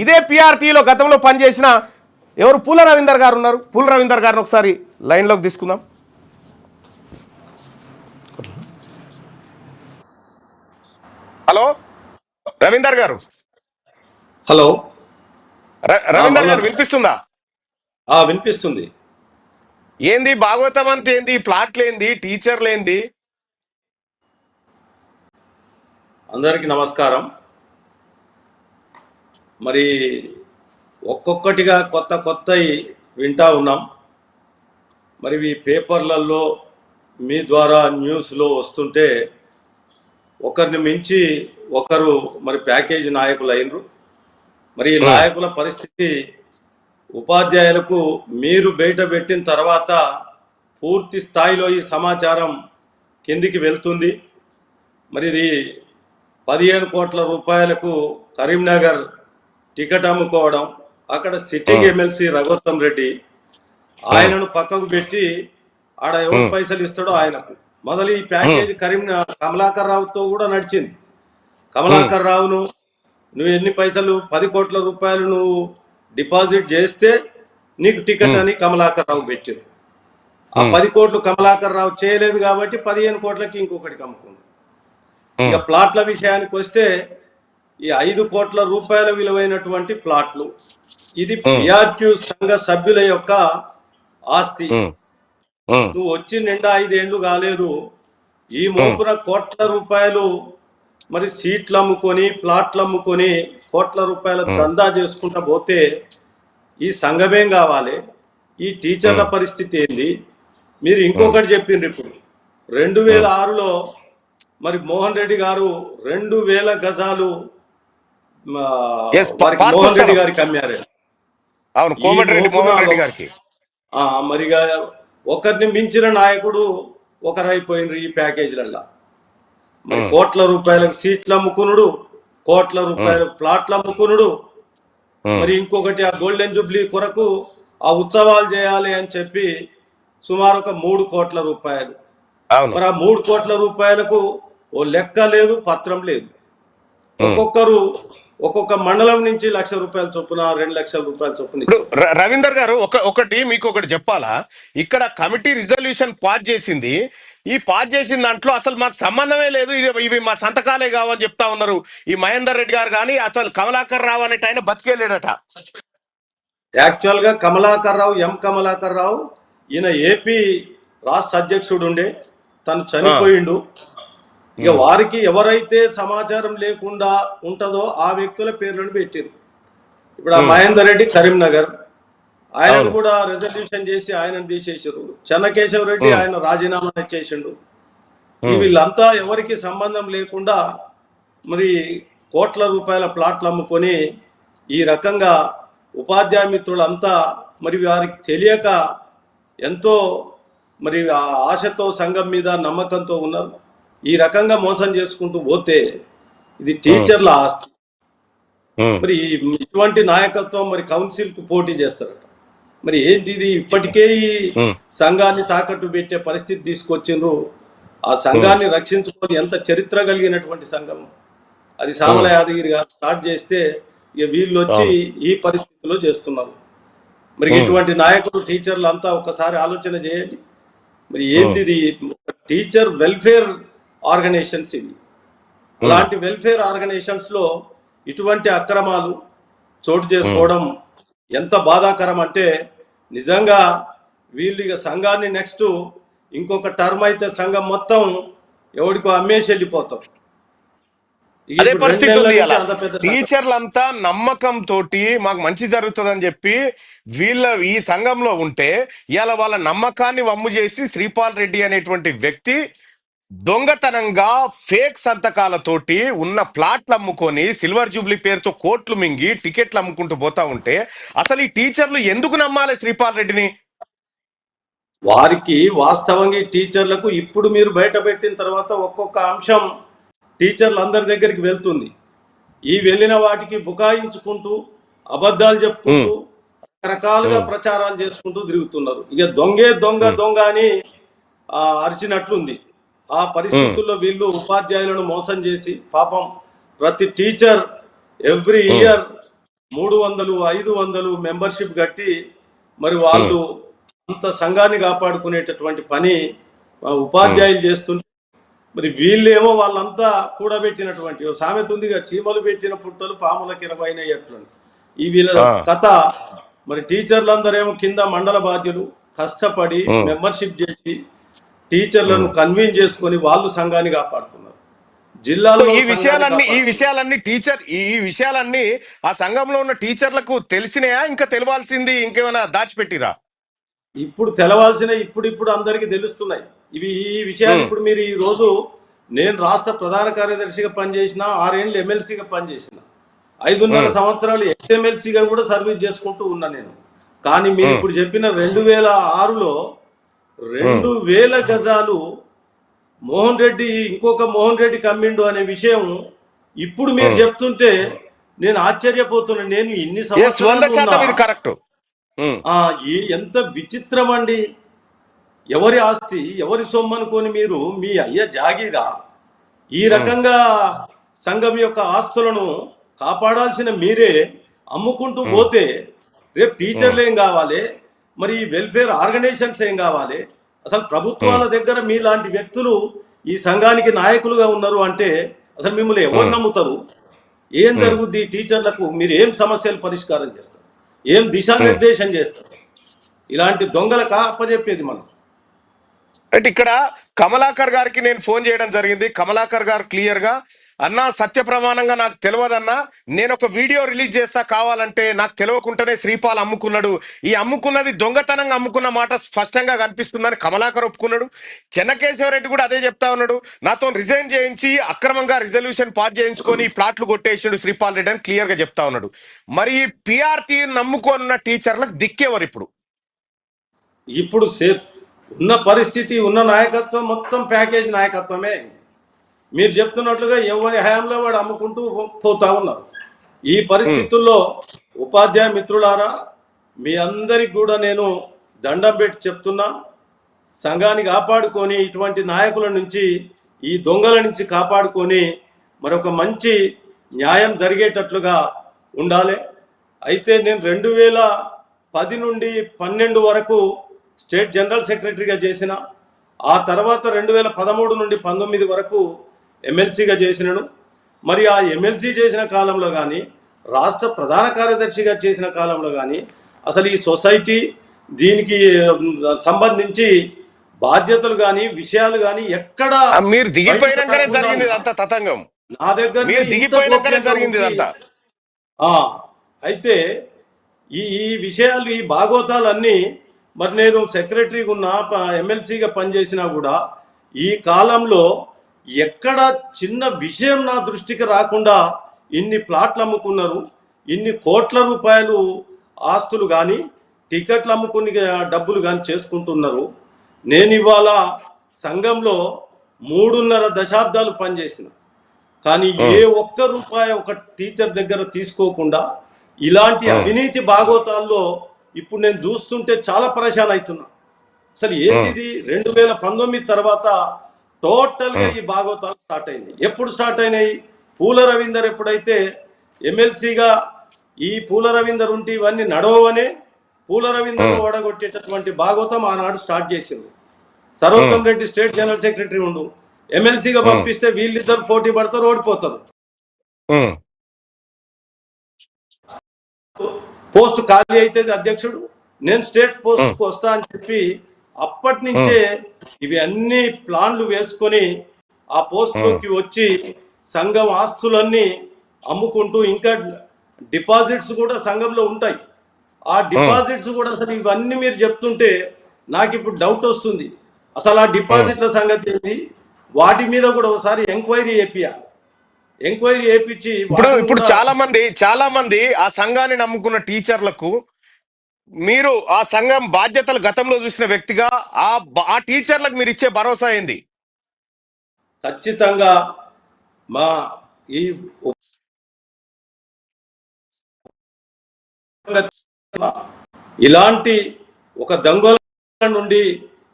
ఇదే పిఆర్టీలో గతంలో పనిచేసిన ఎవరు పూల రవీందర్ గారు ఉన్నారు. పూల రవీందర్ గారిని ఒకసారి లైన్లోకి తీసుకుందాం. హలో రవీందర్ గారు. హలో రవీందర్ గారు వినిపిస్తుందా? వినిపిస్తుంది. ఏంది భాగవతం అంత ఏంది, ప్లాట్లు ఏంది, టీచర్లు ఏంది? అందరికీ నమస్కారం. మరి ఒక్కొక్కటిగా కొత్త వింటా ఉన్నాం. మరి ఈ పేపర్లలో మీ ద్వారా న్యూస్లో వస్తుంటే ఒకరిని మించి ఒకరు మరి ప్యాకేజీ నాయకులు అయినరు. మరి ఈ నాయకుల పరిస్థితి ఉపాధ్యాయులకు మీరు బయట పెట్టిన తర్వాత పూర్తి స్థాయిలో ఈ సమాచారం కిందికి వెళ్తుంది. మరి ఇది 15 కోట్ల రూపాయలకు కరీంనగర్ టికెట్ అమ్ముకోవడం, అక్కడ సిట్టింగ్ ఎమ్మెల్సీ రఘోత్తం రెడ్డి ఆయనను పక్కకు పెట్టి ఆడ ఎవరు పైసలు ఇస్తాడో ఆయనకు మొదలు ఈ ప్యాకేజీ కమలాకర్ రావుతో కూడా నడిచింది. కమలాకర్ రావును నువ్వు ఎన్ని పైసలు 10 కోట్ల రూపాయలు నువ్వు డిపాజిట్ చేస్తే నీకు టికెట్ అని కమలాకర్ రావు పెట్టారు. ఆ 10 కోట్లు కమలాకర్ రావు చేయలేదు కాబట్టి 15 కోట్లకి ఇంకొకటికి అమ్ముకుంది. ఇక ప్లాట్ల విషయానికి వస్తే ఈ 5 కోట్ల రూపాయల విలువైనటువంటి ప్లాట్లు, ఇది పిఆర్టీ సంఘ సభ్యుల యొక్క ఆస్తి. నువ్వు వచ్చి నిండా 5 ఏళ్ళు కాలేదు, ఈ మోపున కోట్ల రూపాయలు మరి సీట్లు అమ్ముకొని ప్లాట్లు అమ్ముకొని కోట్ల రూపాయల దందా చేసుకుంటా పోతే ఈ సంఘమేం కావాలి? ఈ టీచర్ల పరిస్థితి ఏంది? మీరు ఇంకొకటి చెప్పిండ్రు. ఇప్పుడు 2006లో మరి మోహన్ రెడ్డి గారు 2000 గజాలు మోహన్ రెడ్డి గారికి అమ్మారు. మరిగా ఒకరిని మించిన నాయకుడు ఒకరైపోయినరు ఈ ప్యాకేజీలలో. మరి కోట్ల రూపాయలకు సీట్లు అమ్ముకునుడు, కోట్ల రూపాయలకు ప్లాట్లు అమ్ముకునుడు, మరి ఇంకొకటి ఆ గోల్డెన్ జూబ్లీ కొరకు ఆ ఉత్సవాలు చేయాలి అని చెప్పి సుమారు ఒక 3 కోట్ల రూపాయలు. మరి ఆ 3 కోట్ల రూపాయలకు ఓ లెక్క లేదు, పత్రం లేదు. ఒక్కొక్కరు ఒక్కొక్క మండలం నుంచి 1 లక్ష రూపాయల చొప్పున 2 లక్షల రూపాయల చొప్పున. రవీందర్ గారు ఒకటి మీకు ఒకటి చెప్పాలా, ఇక్కడ కమిటీ రిజల్యూషన్ పాస్ చేసింది. ఈ పాస్ చేసిన దాంట్లో అసలు మాకు సంబంధమే లేదు, ఇవి మా సంతకాలే కావని చెప్తా ఉన్నారు. ఈ మహేందర్ రెడ్డి గారు కానీ అసలు కమలాకర్ రావు అనేట ఆయన బతికేలేడట. యాక్చువల్ గా కమలాకర్ రావు ఈయన ఏపీ రాష్ట్ర అధ్యక్షుడు ఉండే, తను చనిపోయిండు. ఇక వారికి ఎవరైతే సమాచారం లేకుండా ఉంటుందో ఆ వ్యక్తుల పేర్లను పెట్టారు. ఇప్పుడు ఆ మహేందర్ రెడ్డి కరీంనగర్, ఆయన కూడా రిజల్యూషన్ చేసి ఆయనను తీసేసారు. చెన్నకేశవ రెడ్డి ఆయన రాజీనామా చేసిండు. వీళ్ళంతా ఎవరికి సంబంధం లేకుండా మరి కోట్ల రూపాయల ప్లాట్లు అమ్ముకొని ఈ రకంగా ఉపాధ్యాయ మిత్రులంతా మరి వారికి తెలియక ఎంతో మరి ఆశతో సంఘం మీద నమ్మకంతో ఉన్నారు. ఈ రకంగా మోసం చేసుకుంటూ పోతే ఇది టీచర్ల ఆస్తి. మరి ఇటువంటి నాయకత్వం మరి కౌన్సిల్ కు పోటీ చేస్తారట. మరి ఏంటిది? ఇప్పటికే ఈ సంఘాన్ని తాకట్టు పెట్టే పరిస్థితి తీసుకొచ్చిండ్రు. ఆ సంఘాన్ని రక్షించుకొని ఎంత చరిత్ర కలిగినటువంటి సంఘం అది సామల యాదగిరి గారు స్టార్ట్ చేస్తే ఇక వీళ్ళు వచ్చి ఈ పరిస్థితిలో చేస్తున్నారు. మరి ఇటువంటి నాయకులు టీచర్లు అంతా ఒకసారి ఆలోచన చేయండి. మరి ఏంటిది? టీచర్ వెల్ఫేర్ ఆర్గనైజేషన్స్ ఇవి. అలాంటి వెల్ఫేర్ ఆర్గనైజేషన్స్ లో ఇటువంటి అక్రమాలు చోటు చేసుకోవడం ఎంత బాధాకరం అంటే, నిజంగా వీళ్ళు ఇక సంఘాన్ని నెక్స్ట్ ఇంకొక టర్మ్ అయితే సంఘం మొత్తం ఎవడికో అమ్మేసి వెళ్ళిపోతాం. అదే పరిస్థితి ఉంది. టీచర్లంతా నమ్మకంతో మాకు మంచి జరుగుతుందని చెప్పి ఈ సంఘంలో ఉంటే ఇవాళ వాళ్ళ నమ్మకాన్ని వమ్ము చేసి శ్రీపాల్ రెడ్డి అనేటువంటి వ్యక్తి దొంగతనంగా ఫేక్ సంతకాలతోటి ఉన్న ప్లాట్లు అమ్ముకొని సిల్వర్ జూబ్లీ పేరుతో కోట్లు మింగి టికెట్లు అమ్ముకుంటూ పోతా ఉంటే అసలు ఈ టీచర్లు ఎందుకు నమ్మాలి శ్రీపాల్ రెడ్డిని? వారికి వాస్తవంగా ఈ టీచర్లకు ఇప్పుడు మీరు బయట పెట్టిన తర్వాత ఒక్కొక్క అంశం టీచర్లు అందరి దగ్గరికి వెళ్తుంది. ఈ వెళ్ళిన వాటికి బుకాయించుకుంటూ అబద్ధాలు చెప్పుకుంటూ రకరకాలుగా ప్రచారాలు చేసుకుంటూ తిరుగుతున్నారు. ఇక దొంగ అని అరిచినట్లుంది. ఆ పరిస్థితుల్లో వీళ్ళు ఉపాధ్యాయులను మోసం చేసి పాపం ప్రతి టీచర్ ఎవ్రీ ఇయర్ 300, 500 మెంబర్షిప్ కట్టి మరి వాళ్ళు అంత సంఘాన్ని కాపాడుకునేటటువంటి పని ఉపాధ్యాయులు చేస్తుంటే, మరి వీళ్ళేమో వాళ్ళంతా కూడబెట్టినటువంటి సామెత ఉందిగా, చీమలు పెట్టిన పుట్టలు పాములకి 20 ఎట్లని. ఈ వీళ్ళ కథ. మరి టీచర్లందరేమో కింద మండల బాధ్యులు కష్టపడి మెంబర్షిప్ చేసి టీచర్లను కన్వీన్ చేసుకొని వాళ్ళు సంఘాన్ని కాపాడుతున్నారు. జిల్లాలో ఈ విషయాలన్నీ ఆ సంఘంలో ఉన్న టీచర్లకు తెలిసినాయా, ఇంకా తెలవాల్సింది ఇంకేమైనా దాచిపెట్టిరా? ఇప్పుడు తెలవాల్సిన ఇప్పుడు అందరికీ తెలుస్తున్నాయి ఈ విషయాలు. ఇప్పుడు మీరు ఈ రోజు నేను రాష్ట్ర ప్రధాన కార్యదర్శిగా పనిచేసిన, 6 ఏళ్ళు ఎమ్మెల్సీగా పనిచేసిన, 5.5 సంవత్సరాలు ఎక్స్ఎమ్మెల్సీగా కూడా సర్వీస్ చేసుకుంటూ ఉన్నా నేను. కానీ మీరు ఇప్పుడు చెప్పిన 2006లో 2000 గజాలు మోహన్ రెడ్డి, ఇంకొక మోహన్ రెడ్డి కమ్మిండు అనే విషయం ఇప్పుడు మీరు చెప్తుంటే నేను ఆశ్చర్యపోతున్నాను. నేను ఇన్ని సంవత్సరాలు ఎంత విచిత్రం అండి. ఎవరి ఆస్తి ఎవరి సొమ్ము అనుకొని మీరు మీ అయ్య జాగీరా ఈ రకంగా సంఘం యొక్క ఆస్తులను కాపాడాల్సిన మీరే అమ్ముకుంటూ పోతే రేపు టీచర్లు ఏం కావాలి, మరి వెల్ఫేర్ ఆర్గనైజేషన్స్ ఏం కావాలి? అసలు ప్రభుత్వాల దగ్గర మీలాంటి వ్యక్తులు ఈ సంఘానికి నాయకులుగా ఉన్నారు అంటే అసలు మిమ్మల్ని ఎవరు నమ్ముతారు? ఏం జరుగుద్ది? టీచర్లకు మీరు ఏం సమస్యలు పరిష్కారం చేస్తారు? ఏం దిశానిర్దేశం చేస్తారు? ఇలాంటి దొంగలకు అప్పచెప్పేది మనం. అంటే ఇక్కడ కమలాకర్ గారికి నేను ఫోన్ చేయడం జరిగింది. కమలాకర్ గారు క్లియర్ గా, అన్నా సత్య ప్రమాణంగా నాకు తెలియదన్నా, నేను ఒక వీడియో రిలీజ్ చేస్తా, కావాలంటే నాకు తెలియకుండానే శ్రీపాల్ అమ్ముకున్నాడు, ఈ అమ్ముకున్నది దొంగతనంగా అమ్ముకున్న మాట స్పష్టంగా కనిపిస్తుందని కమలాకర్ ఒప్పుకున్నాడు. చెన్నకేశవరెడ్డి కూడా అదే చెప్తా ఉన్నాడు, నాతో రిజైన్ చేయించి అక్రమంగా రిజల్యూషన్ పాస్ చేయించుకొని ప్లాట్లు కొట్టేసాడు శ్రీపాల్ రెడ్డి అని క్లియర్ గా చెప్తా ఉన్నాడు. మరి పిఆర్టీ నమ్ముకున్న టీచర్లకు దిక్కేవారు ఇప్పుడు ఉన్న పరిస్థితి, ఉన్న నాయకత్వం మొత్తం ప్యాకేజ్ నాయకత్వమే. మీరు చెప్తున్నట్లుగా ఎవరి హయాంలో వాడు అమ్ముకుంటూ పోతా ఉన్నారు. ఈ పరిస్థితుల్లో ఉపాధ్యాయ మిత్రులారా, మీ అందరికి కూడా నేను దండం పెట్టి చెప్తున్నా, సంఘాన్ని కాపాడుకొని ఇటువంటి నాయకుల నుంచి, ఈ దొంగల నుంచి కాపాడుకొని మరొక మంచి న్యాయం జరిగేటట్లుగా ఉండాలి. అయితే నేను 2010 నుండి 12 వరకు స్టేట్ జనరల్ సెక్రటరీగా చేసిన, ఆ తర్వాత 2013 నుండి 19 వరకు ఎమ్మెల్సీగా చేసినను. మరి ఆ ఎమ్మెల్సీ చేసిన కాలంలో కానీ, రాష్ట్ర ప్రధాన కార్యదర్శిగా చేసిన కాలంలో కానీ అసలు ఈ సొసైటీ దీనికి సంబంధించి బాధ్యతలు కానీ విషయాలు కానీ ఎక్కడ మీరు దిగిపోయినాకనే జరిగింది అంత తతంగం. నా దగ్గర దిగిపోయినాకనే జరిగింది అంతా. అయితే ఈ విషయాలు, ఈ భాగోతాలన్నీ, మరి నేను సెక్రటరీగా ఉన్న, ఎమ్మెల్సీగా పనిచేసినా కూడా ఈ కాలంలో ఎక్కడ చిన్న విషయం నా దృష్టికి రాకుండా ఇన్ని ప్లాట్లు అమ్ముకున్నారు, ఇన్ని కోట్ల రూపాయలు ఆస్తులు కానీ టికెట్లు అమ్ముకుని డబ్బులు కానీ చేసుకుంటున్నారు. నేను ఇవాళ సంఘంలో 3.5 దశాబ్దాలు పనిచేసిన, కానీ ఏ ఒక్క రూపాయి ఒక టీచర్ దగ్గర తీసుకోకుండా ఇలాంటి అవినీతి భాగోతాల్లో ఇప్పుడు నేను చూస్తుంటే చాలా పరేషాన్ అవుతున్నా. అసలు ఏంటిది? 2019 తర్వాత టోటల్గా ఈ భాగోతాలు స్టార్ట్ అయింది. ఎప్పుడు స్టార్ట్ అయినాయి? పూల రవీందర్ ఎప్పుడైతే ఎమ్మెల్సీగా, ఈ పూల రవీందర్ ఉంటే ఇవన్నీ నడవనే పూల రవీందర్ ఓడగొట్టేటటువంటి భాగోతం ఆనాడు స్టార్ట్ చేసింది. Sarvottam Reddy state general secretary ఉండు, ఎమ్మెల్సీగా పంపిస్తే వీళ్ళిద్దరు పోటీ పడతారు, ఓడిపోతారు. పోస్ట్ ఖాళీ అయితే అధ్యక్షుడు, నేను స్టేట్ పోస్ట్కి వస్తా అని చెప్పి అప్పటి నుంచే ఇవి అన్ని ప్లాన్లు వేసుకొని ఆ పోస్ట్లోకి వచ్చి సంఘం ఆస్తులన్నీ అమ్ముకుంటూ, ఇంకా డిపాజిట్స్ కూడా సంఘంలో ఉంటాయి. ఆ డిపాజిట్స్ కూడా అసలు ఇవన్నీ మీరు చెప్తుంటే నాకు ఇప్పుడు డౌట్ వస్తుంది. అసలు ఆ డిపాజిట్ల సంగతి ఏంటి? వాటి మీద కూడా ఒకసారి ఎంక్వైరీ చేపియాలి. ఎంక్వైరీ చేపించి ఇప్పుడు చాలా మంది ఆ సంఘాన్ని నమ్ముకున్న టీచర్లకు మీరు ఆ సంఘం బాధ్యతలు గతంలో చూసిన వ్యక్తిగా ఆ టీచర్లకు మీరు ఇచ్చే భరోసా ఏంది? ఖచ్చితంగా మా ఈ ఇలాంటి ఒక దొంగల నుండి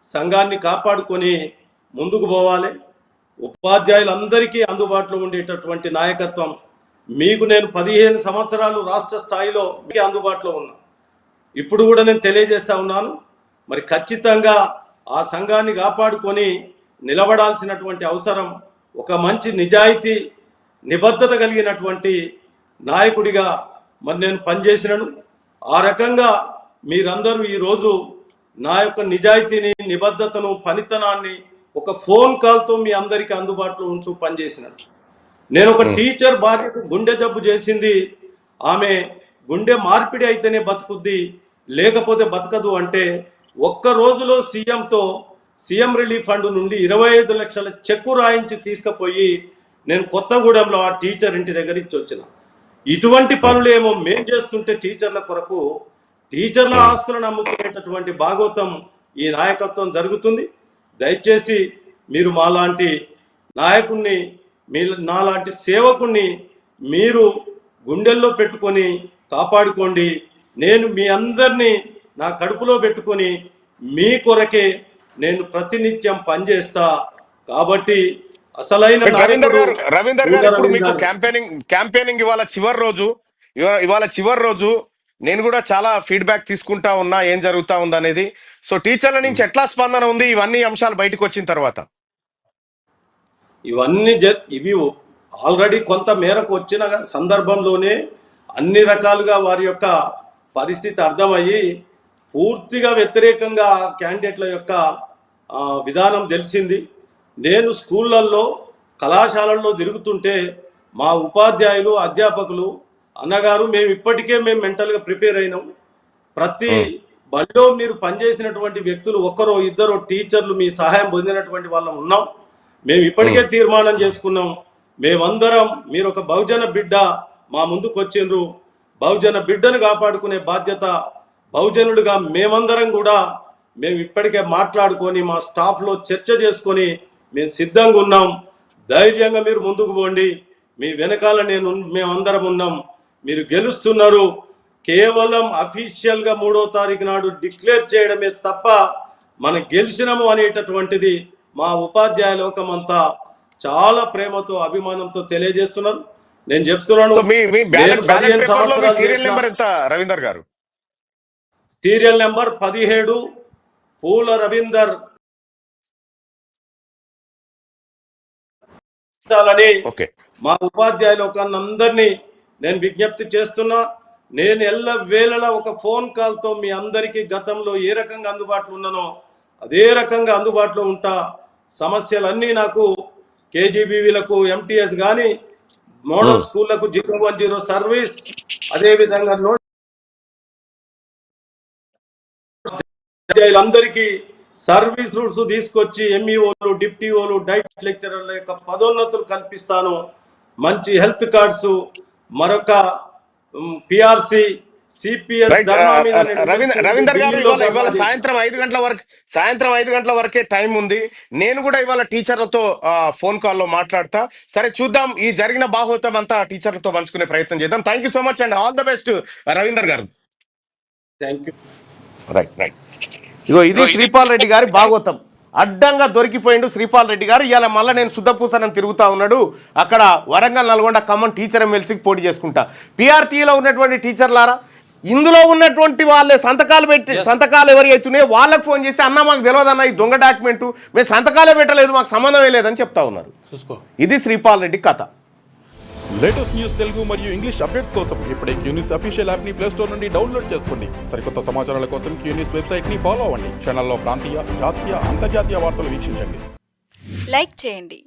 సంఘాన్ని కాపాడుకొని ముందుకు పోవాలి. ఉపాధ్యాయులందరికీ అందుబాటులో ఉండేటటువంటి నాయకత్వం మీకు నేను 15 సంవత్సరాలు రాష్ట్ర స్థాయిలో మీకు అందుబాటులో ఉన్నా. ఇప్పుడు కూడా నేను తెలియజేస్తా ఉన్నాను, మరి ఖచ్చితంగా ఆ సంఘాన్ని కాపాడుకొని నిలబడాల్సినటువంటి అవసరం, ఒక మంచి నిజాయితీ నిబద్ధత కలిగినటువంటి నాయకుడిగా మరి నేను పనిచేసినాను. ఆ రకంగా మీరందరూ ఈరోజు నా యొక్క నిజాయితీని, నిబద్ధతను, పనితనాన్ని ఒక ఫోన్ కాల్తో మీ అందరికీ అందుబాటులో ఉంటూ పనిచేసినాను. నేను ఒక టీచర్ భార్యకు గుండె జబ్బు చేసింది, ఆమె గుండె మార్పిడి అయితేనే బతుకుద్ది, లేకపోతే బతకదు అంటే ఒక్క రోజులో సీఎం రిలీఫ్ ఫండ్ నుండి 25 లక్షల చెక్కు రాయించి తీసుకుపోయి నేను కొత్తగూడెంలో ఆ టీచర్ ఇంటి దగ్గర ఇచ్చి వచ్చిన. ఇటువంటి పనులేమో మేం చేస్తుంటే టీచర్ల కొరకు, టీచర్ల ఆస్తులను అమ్ముకునేటటువంటి భాగవతం ఈ నాయకత్వం జరుగుతుంది. దయచేసి మీరు మాలాంటి నాయకుణ్ణి, నాలాంటి సేవకుణ్ణి మీరు గుండెల్లో పెట్టుకొని కాపాడుకోండి. నేను మీ అందరినీ నా కడుపులో పెట్టుకొని మీ కొరకే నేను ప్రతినిత్యం పనిచేస్తా. కాబట్టి అసలైన రవీందర్ గారు ఇప్పుడు మీకు క్యాంపెయినింగ్ ఇవాళ చివరి రోజు నేను కూడా చాలా ఫీడ్బ్యాక్ తీసుకుంటా ఉన్నా ఏం జరుగుతా ఉంది అనేది. సో టీచర్ల నుంచి ఎట్లా స్పందన ఉంది ఇవన్నీ అంశాలు బయటకు వచ్చిన తర్వాత? ఇవి ఆల్రెడీ కొంత మేరకు వచ్చిన సందర్భంలోనే అన్ని రకాలుగా వారి యొక్క పరిస్థితి అర్థమయ్యి పూర్తిగా వ్యతిరేకంగా క్యాండిడేట్ల యొక్క విధానం తెలిసింది. నేను స్కూళ్ళల్లో, కళాశాలల్లో తిరుగుతుంటే మా ఉపాధ్యాయులు, అధ్యాపకులు అన్నగారు మేము మెంటల్గా ప్రిపేర్ అయినాం, ప్రతి బడిలో మీరు పనిచేసినటువంటి వ్యక్తులు ఒకరో ఇద్దరో టీచర్లు మీ సహాయం పొందినటువంటి వాళ్ళం ఉన్నాం, మేము ఇప్పటికే తీర్మానం చేసుకున్నాం, మేమందరం మీరు ఒక బహుజన బిడ్డ మా ముందుకు వచ్చిండ్రు, బహుజన బిడ్డను కాపాడుకునే బాధ్యత బహుజనుడిగా మేమందరం కూడా మేము ఇప్పటికే మాట్లాడుకొని మా స్టాఫ్లో చర్చ చేసుకొని మేము సిద్ధంగా ఉన్నాం. ధైర్యంగా మీరు ముందుకు పోండి, మీ వెనకాల మేమందరం ఉన్నాం, మీరు గెలుస్తున్నారు. కేవలం అఫీషియల్గా 3వ తారీఖు నాడు డిక్లేర్ చేయడమే తప్ప మనం గెలిచినాము అనేటటువంటిది మా ఉపాధ్యాయ లోకమంతా చాలా ప్రేమతో, అభిమానంతో తెలియజేస్తున్నారు. నేను చెప్తున్నాను, రవీందర్ గారు సీరియల్ నెంబర్ 17 పూల రవీందర్ మా ఉపాధ్యాయ లోకాన్నందరినీ నేను విజ్ఞప్తి చేస్తున్నా. నేను ఎల్లవేళలా ఒక ఫోన్ కాల్తో మీ అందరికీ గతంలో ఏ రకంగా అందుబాటులో ఉన్నానో అదే రకంగా అందుబాటులో ఉంటా. సమస్యలన్నీ నాకు కేజీబీవీలకు, ఎంటీఎస్ కానీ, మోడల్ స్కూళ్లకు 010 సర్వీస్, అదేవిధంగా అందరికీ సర్వీస్ రూల్స్ తీసుకొచ్చి ఎంఈఓలు, డిప్టీఓలు, డైట్ లెక్చరర్ల యొక్క పదోన్నతులు కల్పిస్తాను. మంచి హెల్త్ కార్డ్స్, మరొక పిఆర్సి, సిపిఎస్. రవీందర్ గారు ఇవాళ సాయంత్రం 5 గంటల వరకే టైం ఉంది. నేను కూడా ఇవాళ టీచర్లతో ఫోన్ కాల్లో మాట్లాడతా. సరే చూద్దాం, ఈ జరిగిన బాహోతం అంతా టీచర్లతో పంచుకునే ప్రయత్నం చేద్దాం. Thank you so much and all the best Ravinder గారు. Thank you. రైట్. ఇగో ఇది శ్రీపాల్ రెడ్డి గారి భాగవతం. అడ్డంగా దొరికిపోయిండు శ్రీపాల్ రెడ్డి గారు. ఇవాళ మళ్ళీ నేను శుద్ధపూసనని తిరుగుతా ఉన్నాడు. అక్కడ వరంగల్, నల్గొండ, ఖమ్మం టీచర్ ఎమ్మెల్సీకి పోటీ చేసుకుంటా. పీఆర్టీలో ఉన్నటువంటి టీచర్లారా, ఇందులో ఉన్నటువంటి వాళ్ళే సంతకాలు ఎవరి అవుతున్నాయో వాళ్ళకి ఫోన్ చేస్తే అన్న మాకు తెలియదన్న ఈ దొంగ డాక్యుమెంటు, మేము సంతకాలే పెట్టలేదు, మాకు సంబంధమే లేదని చెప్తా ఉన్నారు. ఇది శ్రీపాల్ రెడ్డి కథ. లేటెస్ట్ న్యూస్ తెలుగు మరియు ఇంగ్లీష్ అప్డేట్స్ కోసం ఇప్పుడే క్యూన్యూస్ అఫీషియల్ యాప్ ని ప్లే స్టోర్ నుండి డౌన్లోడ్ చేసుకోండి. సరికొత్త సమాచారాల కోసం క్యూన్యూస్ వెబ్సైట్ ని ఫాలో అవ్వండి. ఛానల్లో ప్రాంతీయ, జాతీయ, అంతర్జాతీయ వార్తలు వీక్షించండి. లైక్ చేయండి.